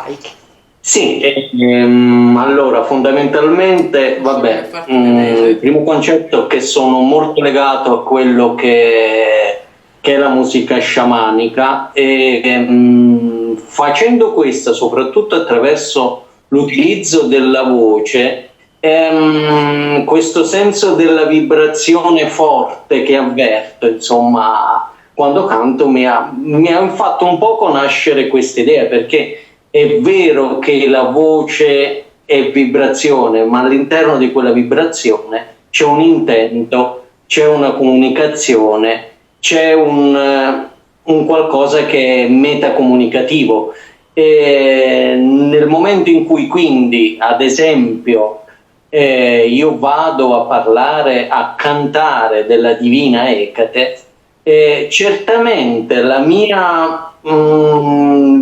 Vai. Sì, allora fondamentalmente, vabbè, il primo concetto è che sono molto legato a quello che è la musica sciamanica e facendo questo soprattutto attraverso l'utilizzo della voce, questo senso della vibrazione forte che avverto, insomma, quando canto mi ha fatto un poco nascere questa idea, perché è vero che la voce è vibrazione, ma all'interno di quella vibrazione c'è un intento, c'è una comunicazione, c'è un qualcosa che è metacomunicativo. E nel momento in cui quindi, ad esempio, io vado a parlare, a cantare della Divina Ecate, certamente la mia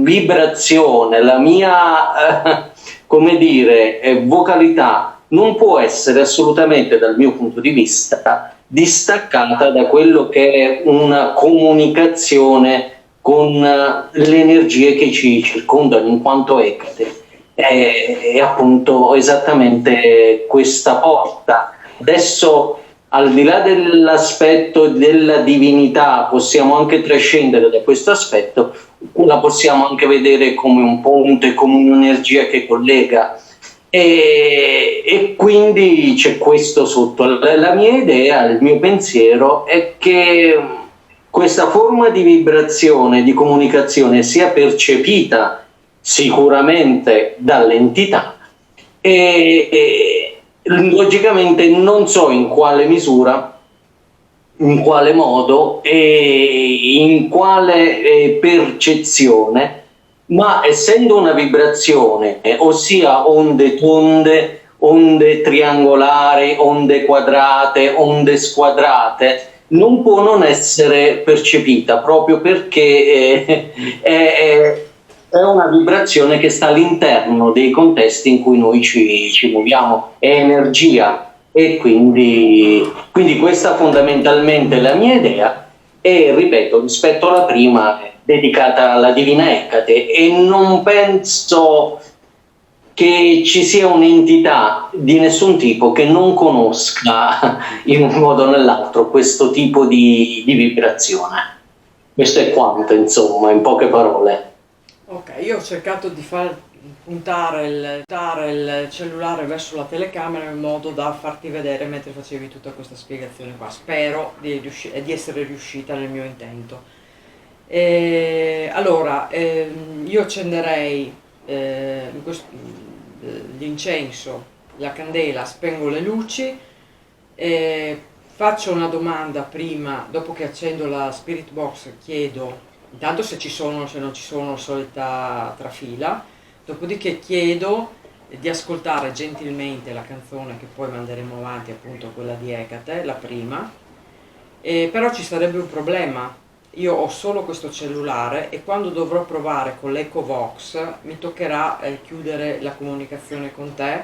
vibrazione, la mia, come dire, vocalità non può essere assolutamente, dal mio punto di vista, distaccata da quello che è una comunicazione con le energie che ci circondano in quanto Ecate. È appunto esattamente questa porta. Adesso, al di là dell'aspetto della divinità, possiamo anche trascendere da questo aspetto, la possiamo anche vedere come un ponte, come un'energia che collega. E quindi c'è questo sotto. La mia idea, il mio pensiero è che questa forma di vibrazione, di comunicazione sia percepita sicuramente dall'entità e logicamente non so in quale misura, in quale modo e in quale percezione, ma essendo una vibrazione, ossia onde tonde, onde triangolari, onde quadrate, onde squadrate, non può non essere percepita, proprio perché è una vibrazione che sta all'interno dei contesti in cui noi ci muoviamo, è energia, e quindi questa fondamentalmente è la mia idea. E ripeto, rispetto alla prima, dedicata alla Divina Ecate, e non penso che ci sia un'entità di nessun tipo che non conosca in un modo o nell'altro questo tipo di vibrazione. Questo è quanto, insomma, in poche parole. Ok, io ho cercato di far puntare il cellulare verso la telecamera in modo da farti vedere mentre facevi tutta questa spiegazione qua. Spero di essere riuscita nel mio intento. Allora, io accenderei l'incenso, la candela, spengo le luci, faccio una domanda prima, dopo che accendo la Spirit Box chiedo intanto se ci sono, se non ci sono, solita trafila, dopodiché chiedo di ascoltare gentilmente la canzone che poi manderemo avanti, appunto quella di Ecate, la prima, però ci sarebbe un problema. Io ho solo questo cellulare e quando dovrò provare con l'EcoVox mi toccherà chiudere la comunicazione con te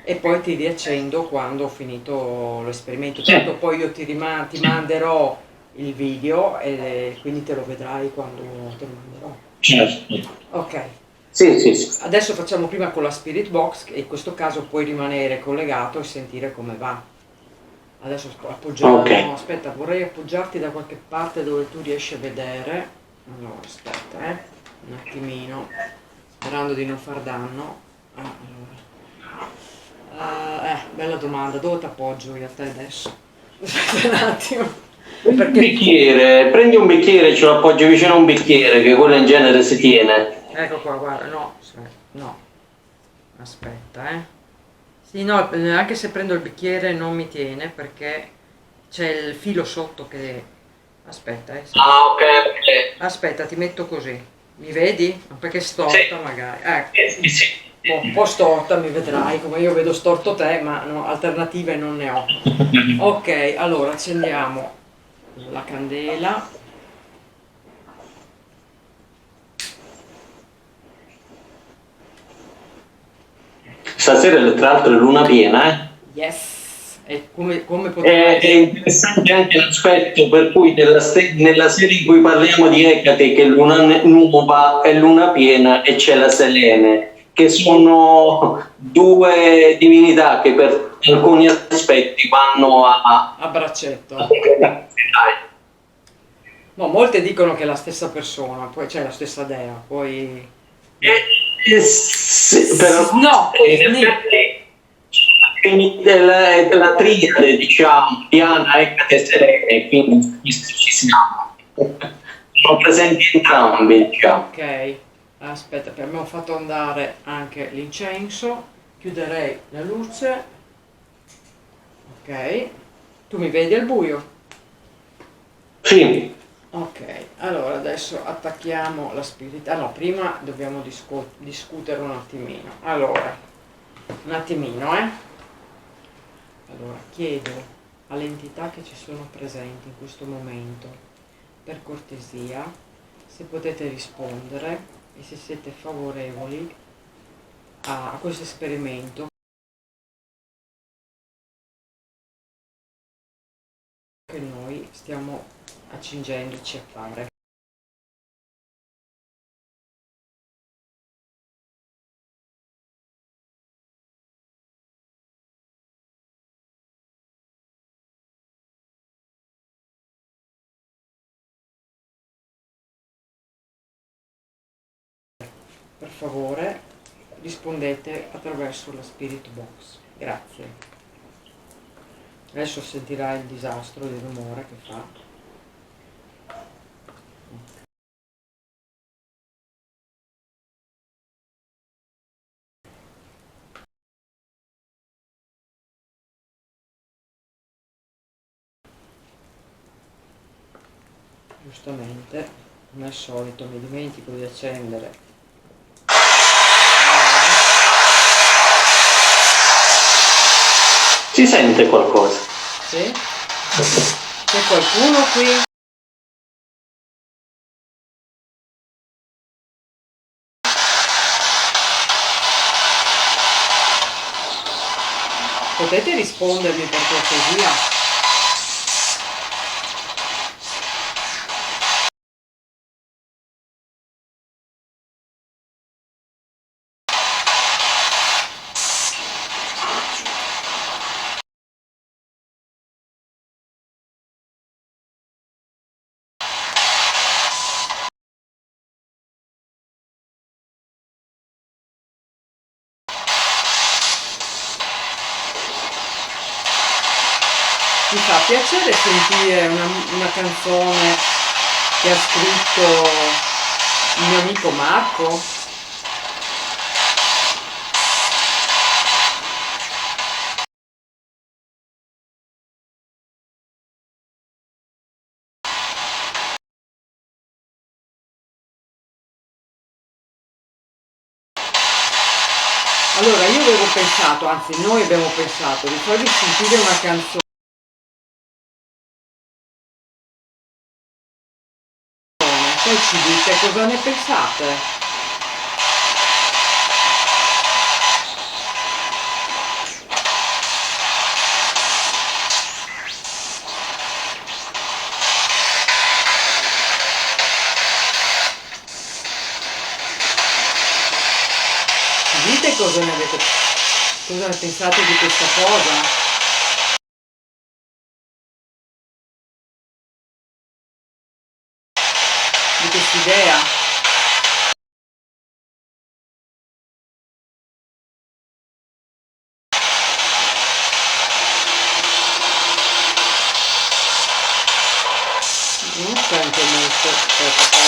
e poi ti riaccendo quando ho finito l'esperimento. Tanto poi io ti manderò il video e quindi te lo vedrai quando te lo manderò. Certo. Ok. Sì, sì, sì. Adesso facciamo prima con la Spirit Box e in questo caso puoi rimanere collegato e sentire come va. Adesso appoggiamo, Ok. aspetta, vorrei appoggiarti da qualche parte dove tu riesci a vedere. Allora, aspetta, un attimino, sperando di non far danno. Bella domanda, dove ti appoggio io a te adesso? Aspetta un attimo. Prendi un bicchiere, ce lo appoggi vicino a un bicchiere, che quello in genere si tiene. Ecco qua, guarda, no, aspetta. Sì, no, anche se prendo il bicchiere non mi tiene perché c'è il filo sotto che... Aspetta, sì. Ah, ok, ok. Aspetta, ti metto così. Mi vedi? Perché è storta Sì. magari. Ecco. Sì. Un po' storta, mi vedrai, come io vedo storto te, ma no, alternative non ne ho. Ok, allora accendiamo la candela. Stasera tra l'altro è luna piena, eh? Yes, E come poteva È essere? interessante anche l'aspetto per cui nella serie in cui parliamo di Ecate, che è luna nuova e luna piena, e c'è la Selene, che sono due divinità che per alcuni aspetti vanno A a braccetto. completarsi, dai. No, molte dicono che è la stessa persona, poi c'è la stessa dea, poi boh. Sì, però No, in effetti la triade, diciamo, Diana, Ecate e Selene, quindi ci siamo. Sono presenti entrambi, diciamo. Ok, aspetta, per me ho fatto andare anche l'incenso, chiuderei la luce, ok, tu mi vedi al buio? Sì, Ok, allora adesso attacchiamo la spirita, no, prima dobbiamo discutere un attimino, allora, un attimino, allora chiedo alle entità che ci sono presenti in questo momento, per cortesia, se potete rispondere e se siete favorevoli a questo esperimento che noi stiamo accingendoci a fare. Per favore rispondete attraverso la Spirit Box. Grazie. Adesso sentirai il disastro, il rumore che fa. Giustamente, come al solito, mi dimentico di accendere. si sente qualcosa. Sì? C'è qualcuno qui? Potete rispondermi per cortesia? Mi fa piacere sentire una canzone che ha scritto il mio amico Marco. Allora io avevo pensato, anzi noi abbiamo pensato di farvi sentire una canzone, poi ci dite cosa ne pensate. Ci dite cosa ne pensate di questa cosa? Di quest'idea? Non sento molto. Aspetta,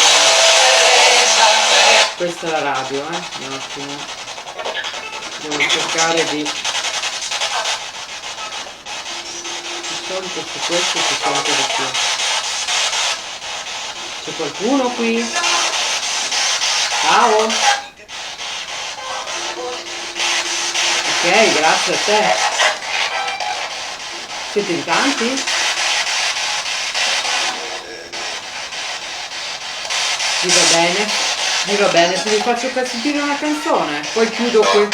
questa è la radio, un attimo. Devo cercare di. Di solito su questo si sente di più. C'è qualcuno qui? Ciao? Ok, grazie a te. Siete in tanti? Vi va bene? Vi va bene se vi faccio sentire una canzone? Poi chiudo qui.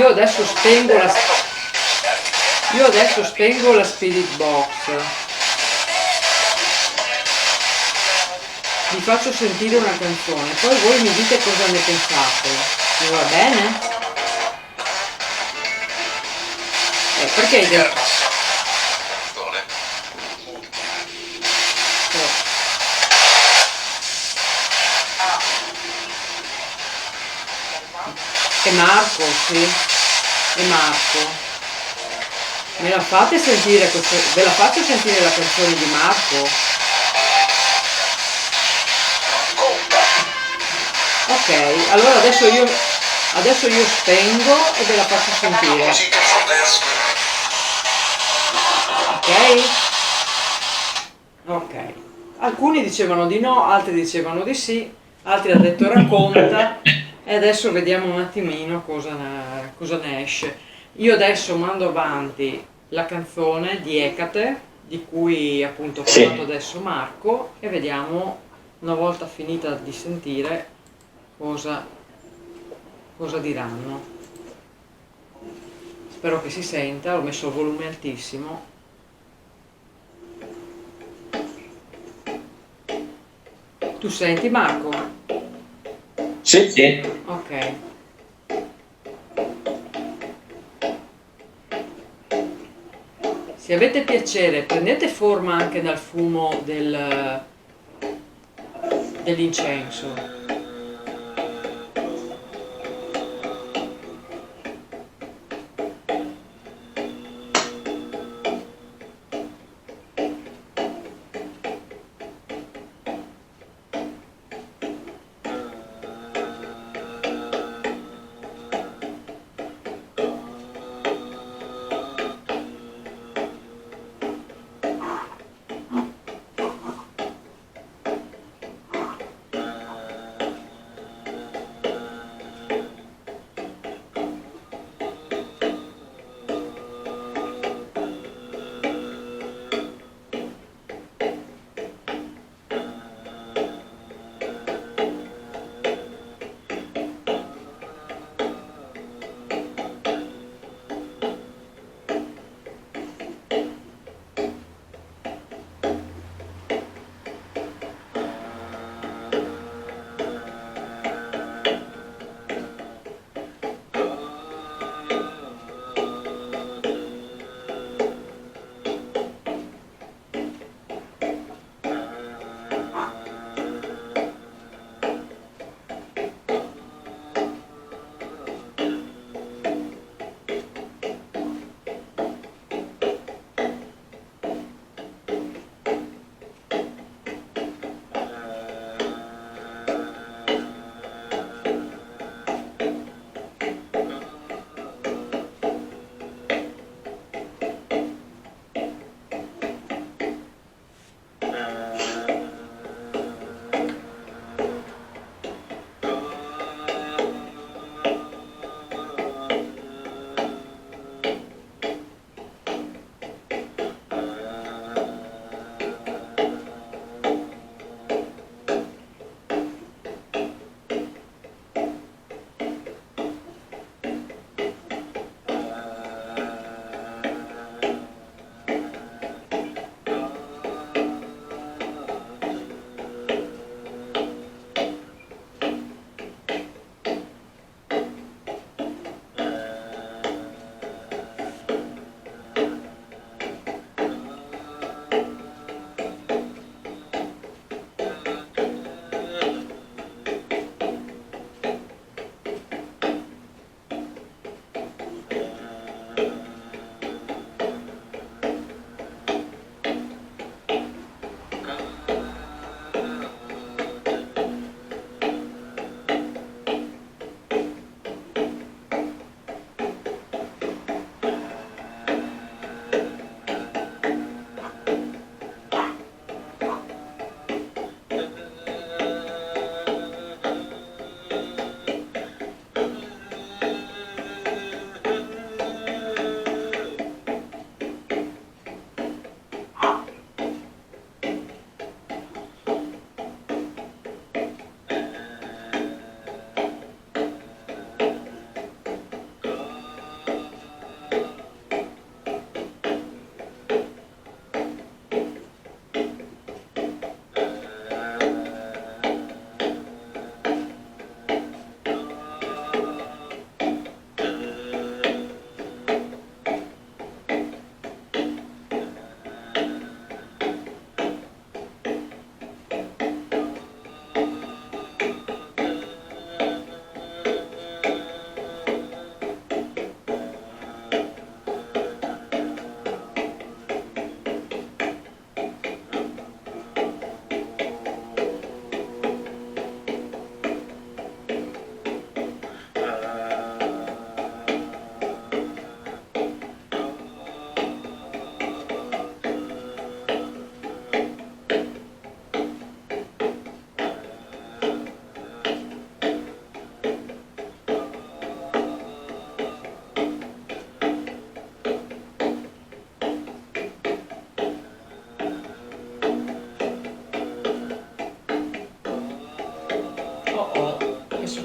io adesso spengo la, io adesso spengo la Spirit Box, vi faccio sentire una canzone, poi voi mi dite cosa ne pensate. Vi va bene? Perché hai detto? È Marco, sì, è Marco. Me la fate sentire questa, ve la faccio sentire la canzone di Marco? Ok, allora adesso io spengo e ve la faccio sentire. Ok? Ok. Alcuni dicevano di no, altri dicevano di sì, altri hanno detto racconta e adesso vediamo un attimino cosa ne esce. Io adesso mando avanti la canzone di Ecate, di cui appunto ha parlato adesso Marco, e vediamo una volta finita di sentire cosa diranno. Spero che si senta, ho messo il volume altissimo. Tu senti Marco? Sì, sì. Ok. Se avete piacere, prendete forma anche dal fumo dell'incenso.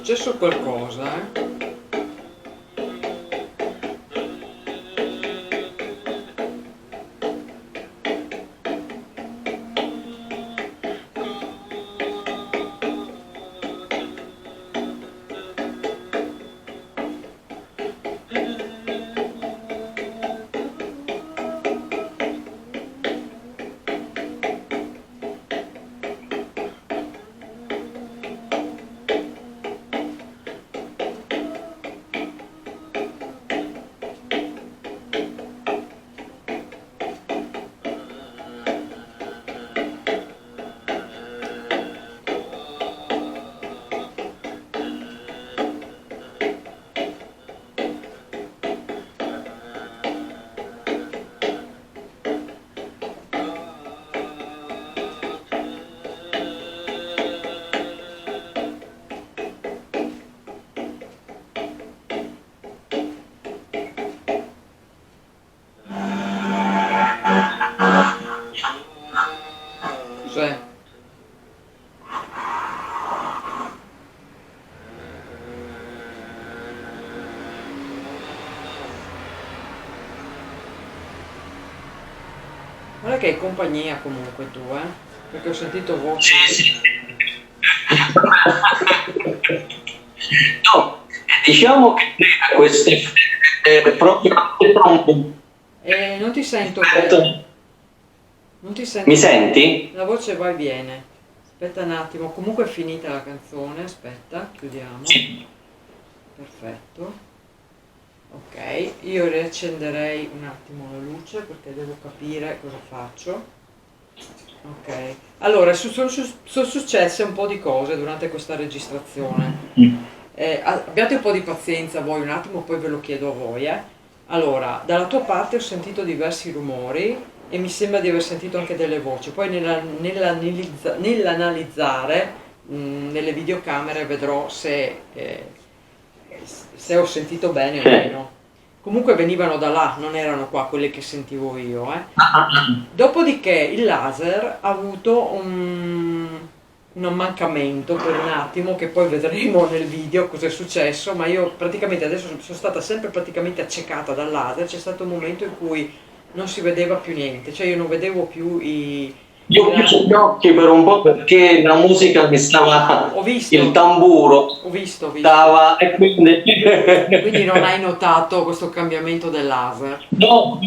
successo qualcosa, cos'è? Guarda che hai compagnia comunque tu, perché ho sentito voci. Sì, sì. No, diciamo che queste proprio Non ti sento bene, non ti sento mi bene. senti? La voce va e viene. Aspetta un attimo, comunque è finita la canzone, aspetta, chiudiamo. Sì. Perfetto. Ok, io riaccenderei un attimo la luce perché devo capire cosa faccio. Ok, allora sono successe un po' di cose durante questa registrazione. Abbiate un po' di pazienza voi un attimo, poi ve lo chiedo a voi. Allora, dalla tua parte ho sentito diversi rumori e mi sembra di aver sentito anche delle voci. Poi nell'analizzare nelle videocamere vedrò se ho sentito bene o meno. Comunque venivano da là, non erano qua quelle che sentivo io. Dopodiché il laser ha avuto un ammancamento per un attimo, che poi vedremo nel video cosa è successo, ma io praticamente adesso sono stata sempre praticamente accecata dal laser. C'è stato un momento in cui non si vedeva più niente, cioè io non vedevo più Io ho chiuso gli occhi per un po' perché la musica mi stava, Ho il visto, tamburo ho visto, ho visto. stava e quindi Quindi non hai notato questo cambiamento del laser? no,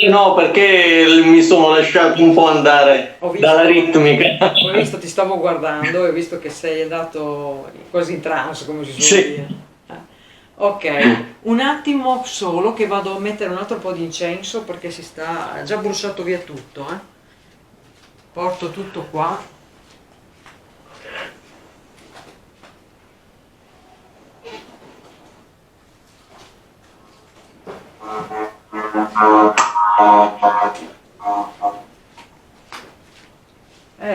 no, perché mi sono lasciato un po' andare Ho dalla visto, ritmica. ho visto, ti stavo guardando e ho visto che sei andato quasi in trance, come si suol Sì. dire. Ok, un attimo solo che vado a mettere un altro po' di incenso perché si sta è già bruciato via tutto, Porto tutto qua.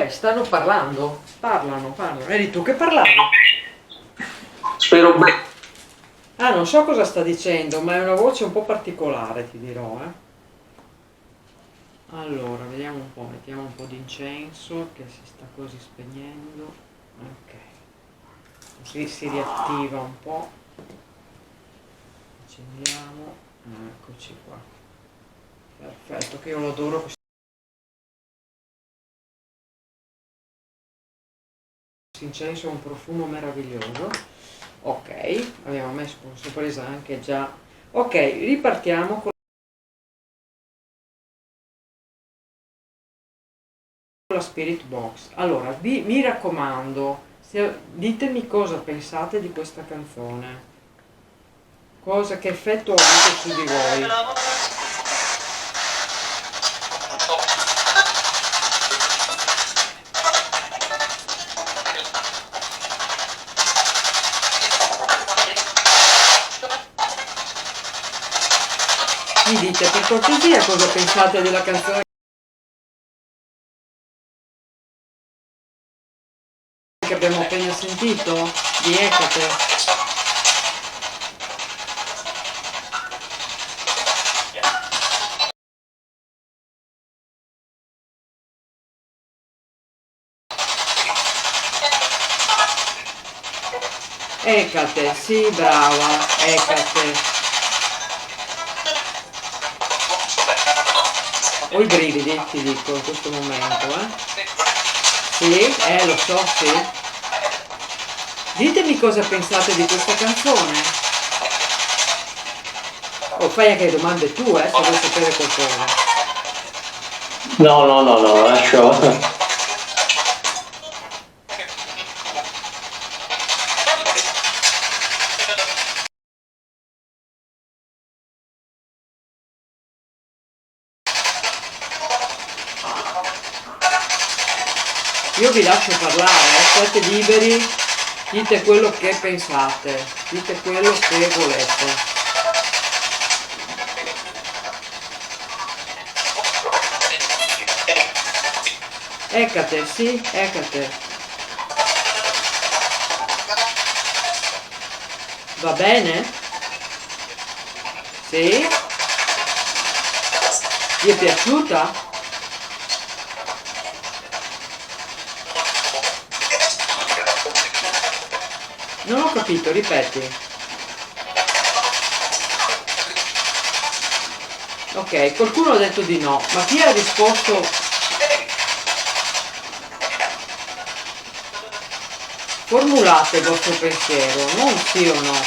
Stanno parlando, parlano. Eri tu che parlavi? Spero bene. Ah, non so cosa sta dicendo, ma è una voce un po' particolare, ti dirò, Allora, vediamo un po', mettiamo un po' di incenso che si sta quasi spegnendo. Ok, così si riattiva un po'. Accendiamo, eccoci qua. Perfetto, che io lo adoro questo incenso, ha un profumo meraviglioso. Ok, abbiamo messo, si è presa anche già. Ok, ripartiamo con la Spirit Box. Allora, mi raccomando, ditemi cosa pensate di questa canzone. Che effetto ha avuto su di voi? Mi dite per cortesia cosa pensate della canzone che abbiamo appena sentito di Ecate? Ecate, sì, brava, Ecate. Ho i brividi, ti dico, in questo momento, Sì, lo so, sì. Ditemi cosa pensate di questa canzone. O fai anche domande tu, se vuoi sapere qualcosa. No, no, no, no, lascio. Io vi lascio parlare, siete liberi, dite quello che pensate, dite quello che volete. Ecate, sì, Ecate. Va bene? Sì? Vi è piaciuta? Non ho capito, ripeti. Ok, qualcuno ha detto di no, ma chi ha risposto? Formulate il vostro pensiero, non sì o no.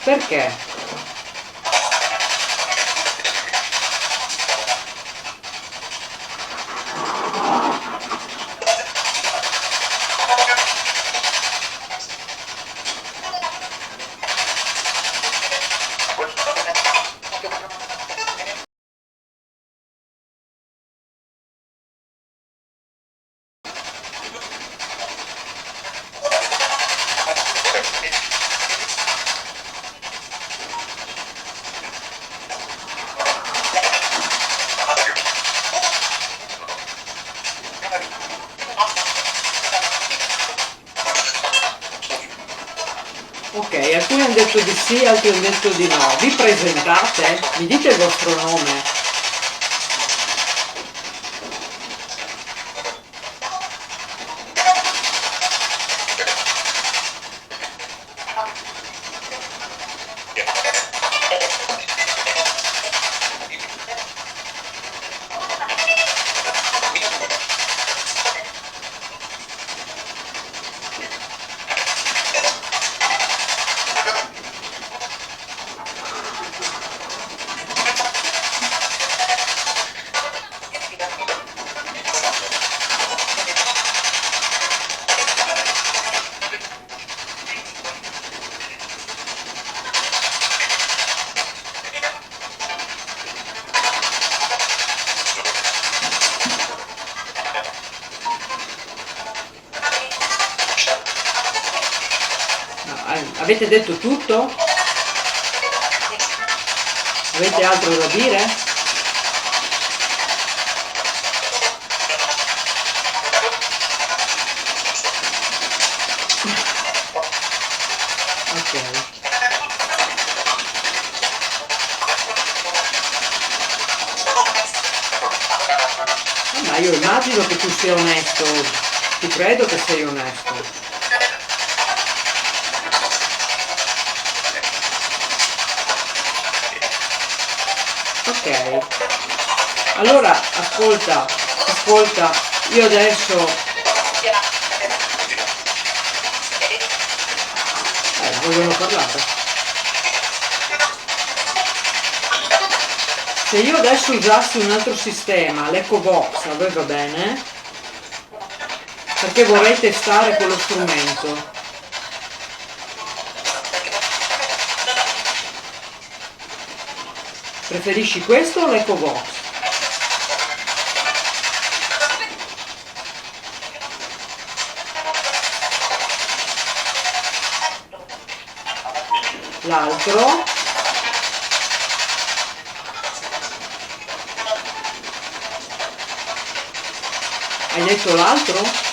Perché? Ok, alcuni hanno detto di sì, altri hanno detto di no. Vi presentate? Mi dite il vostro nome. Avete detto tutto? Avete altro da dire? Ok. Ma io immagino che tu sia onesto, ti credo che sei onesto. Ok, allora ascolta, io adesso vogliono parlare. Se io adesso usassi un altro sistema, l'Echo Box, a voi va bene? Perché vorrei testare quello strumento. Preferisci questo o l'Echo Box? L'altro? Hai detto l'altro?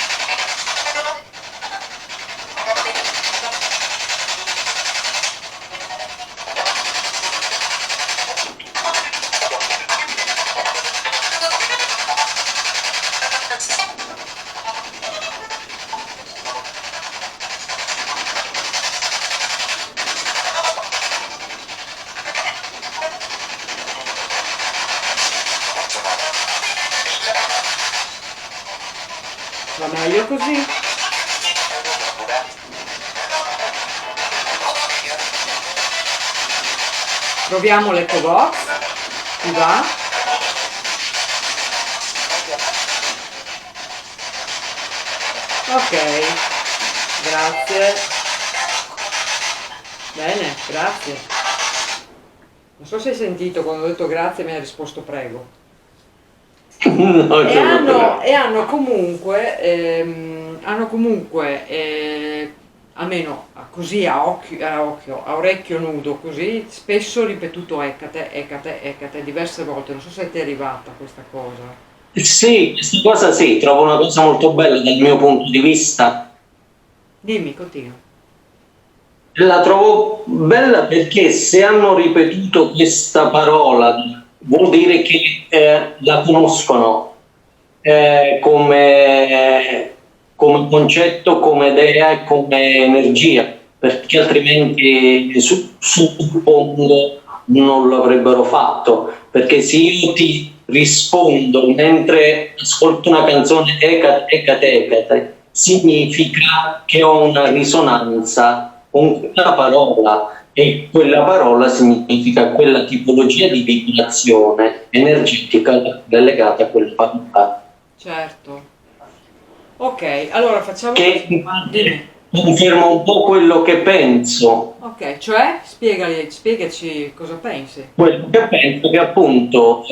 Meglio così. Proviamo l'Eco Box. Ti va? Ok, grazie. Bene, grazie. Non so se hai sentito quando ho detto grazie mi hai risposto prego. No, E hanno comunque almeno così a orecchio nudo, così spesso ripetuto Ecate, Ecate, Ecate diverse volte. Non so se ti è arrivata questa cosa. sì, questa cosa sì, trovo una cosa molto bella dal mio punto di vista. Dimmi, continua. La trovo bella perché se hanno ripetuto questa parola vuol dire che la conoscono come concetto, come idea e come energia, perché altrimenti suppongo non l'avrebbero fatto. Perché se io ti rispondo mentre ascolto una canzone Ecate, Ecate, Ecate, significa che ho una risonanza con quella parola e quella parola significa quella tipologia di vibrazione energetica legata a quella parola. Certo. Ok, allora facciamo Che così. Dimmi. conferma un po' quello che penso. Ok, cioè spiegaci cosa pensi. Quello che penso che appunto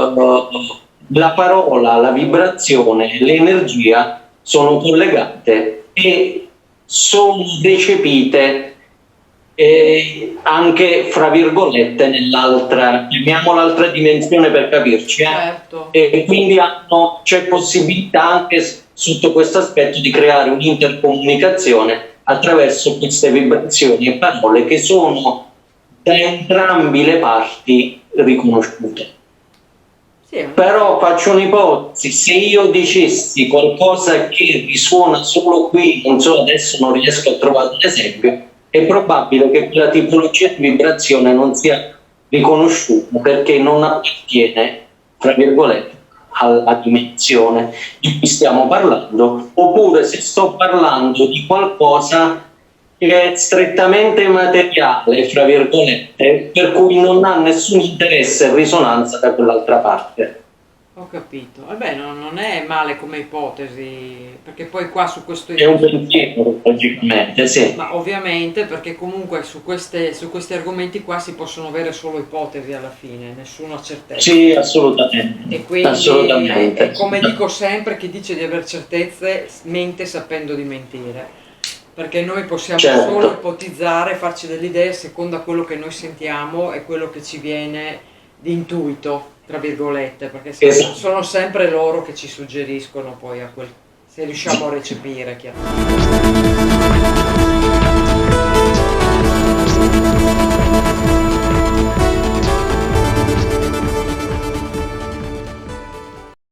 la parola, la vibrazione, l'energia sono collegate e sono recepite anche fra virgolette nell'altra, chiamiamola altra dimensione per capirci, Certo. e quindi c'è possibilità anche sotto questo aspetto di creare un'intercomunicazione attraverso queste vibrazioni e parole che sono da entrambi le parti riconosciute. Sì, Però faccio un'ipotesi, se io dicessi qualcosa che risuona solo qui, non so, adesso non riesco a trovare un esempio, è probabile che quella tipologia di vibrazione non sia riconosciuta perché non appartiene, tra virgolette, alla dimensione di cui stiamo parlando, oppure se sto parlando di qualcosa che è strettamente materiale, fra virgolette, per cui non ha nessun interesse e risonanza da quell'altra parte. ho capito. Vabbè, non è male come ipotesi, perché poi qua su questo... È un pensiero, logicamente, sì. Ma ovviamente, perché comunque su questi argomenti qua si possono avere solo ipotesi alla fine, nessuna certezza. Sì, assolutamente. E quindi, Assolutamente. come dico sempre, chi dice di aver certezze mente sapendo di mentire. Perché noi possiamo Certo. solo ipotizzare, farci delle idee secondo a quello che noi sentiamo e quello che ci viene di intuito, tra virgolette, perché Esatto. sono sempre loro che ci suggeriscono poi se riusciamo a recepire, chiaramente.